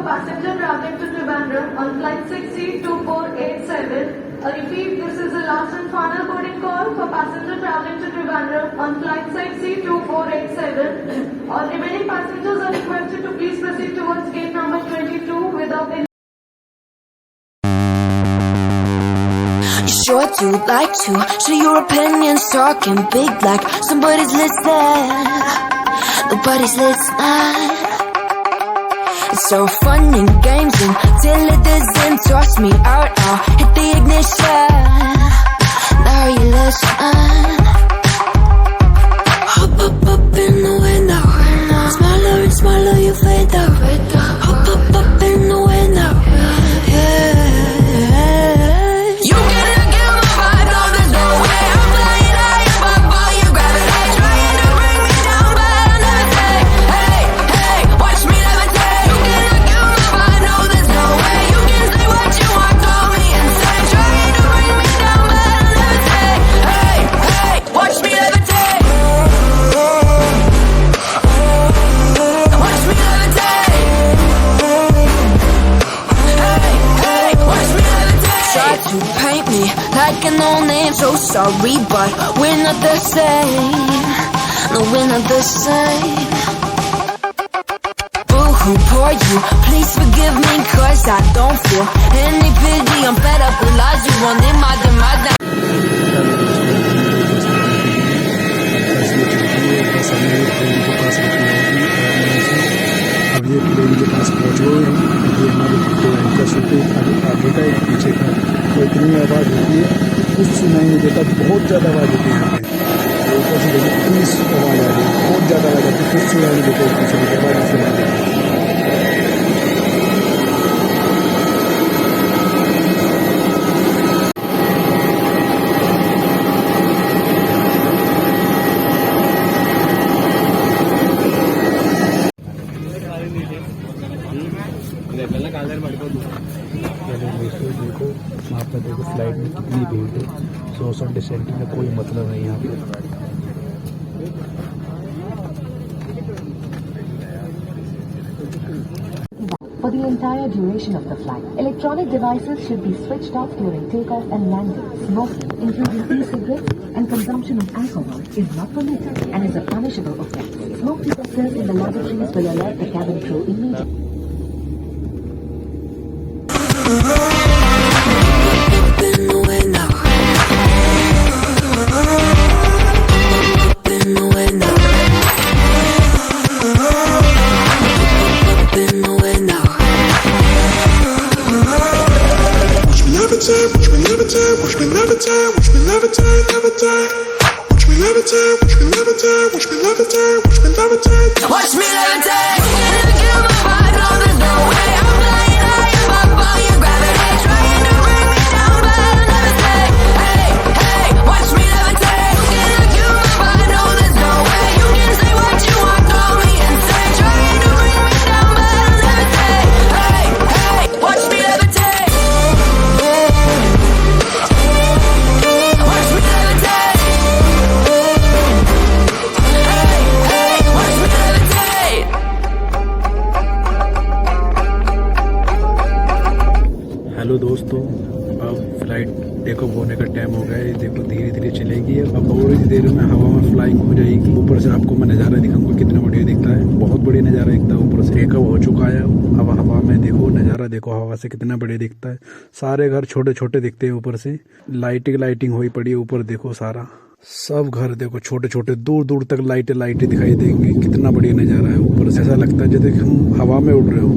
passenger traveling to Trivandrum on flight 6C2487. I repeat, this is the last and final boarding call for passenger traveling to Trivandrum on flight 6C2487. All remaining passengers are requested to please proceed towards gate number 22 without any. You sure do like to share your opinions, talking big like somebody's listening. Nobody's listening. It's so fun and games until it doesn't toss me out. I'll hit the ignition. Now you listen. Hop up in the window. Smaller and smaller you fade out. Hop up in the window. Yeah. You gotta get my vibe, no there's no way. I'm flying high above all your gravity, trying to bring me down, but I'll never say, hey, hey, watch me levitate. You gotta get my vibe, no there's no way. You can say what you want, call me insane, trying to bring me down, but I'll never say, hey, hey, watch me levitate. Watch me levitate. Hey, hey, watch me levitate. Try to paint me like an old name, so sorry, but we're not the same. No, we're not the same. Boo-hoo, poor you, please forgive me, cause I don't feel any pity. I'm fed up with lies, you wanted my demise. अब ये plane के पास पहुँच गए हैं। ये हमारे दो anchor होते आगे का एक पीछे का, तो इतनी आवाज़ होती है कुछ सुनाई नहीं देता, बहुत ज़्यादा आवाज़ होती है यहाँ पे। ऊपर से देखिए इतनी आवाज़ आ रही है, बहुत ज़्यादा आवाज़ आती है, कुछ सुनाई नहीं देता, पीछे की आवाज़ नहीं सुनाई देती। देखो वहाँ पर देखो फ्लाइट में कितनी भीड़ है। सोशल डिस्टेंसिंग में कोई मतलब नहीं यहाँ पे। For the entire duration of the flight, electronic devices should be switched off during takeoff and landing. Smoking, including e-cigarettes and consumption of alcohol, is not permitted and is a punishable offense. Smoke detectors in the lavatories will alert the cabin crew immediately. Watch me levitate. You gotta get my vibe, no there's no way. I'm flying high above all your gravity, trying to bring me down, but I'll never say, hey, hey, watch me levitate. You gotta get my vibe, no there's no way. You can say what you want, call me insane, trying to bring me down, but I'll never say, hey, hey, watch me levitate. Watch me levitate. Hello दोस्तों, अब flight take off होने का time हो गया है। देखो धीरे धीरे चलेगी, अब थोड़ी देर में हवा में फ्लाइंग हो जाएगी। ऊपर से आपको मैं नज़ारा दिखाऊंगा कितना बढ़िया दिखता है, बहुत बढ़िया नज़ारा दिखता है। ऊपर से टेक ऑफ हो चुका है, अब हवा में देखो नज़ारा, देखो हवा से कितना बढ़िया दिखता है। सारे घर छोटे छोटे दिखते हैं, ऊपर से लाइटिंग हुई पड़ी है। ऊपर देखो सारा सब घर देखो छोटे छोटे, दूर दूर तक लाइटें दिखाई देंगी। कितना बढ़िया नज़ारा है। ऊपर से ऐसा लगता है जैसे हम हवा में उड़ रहे हो।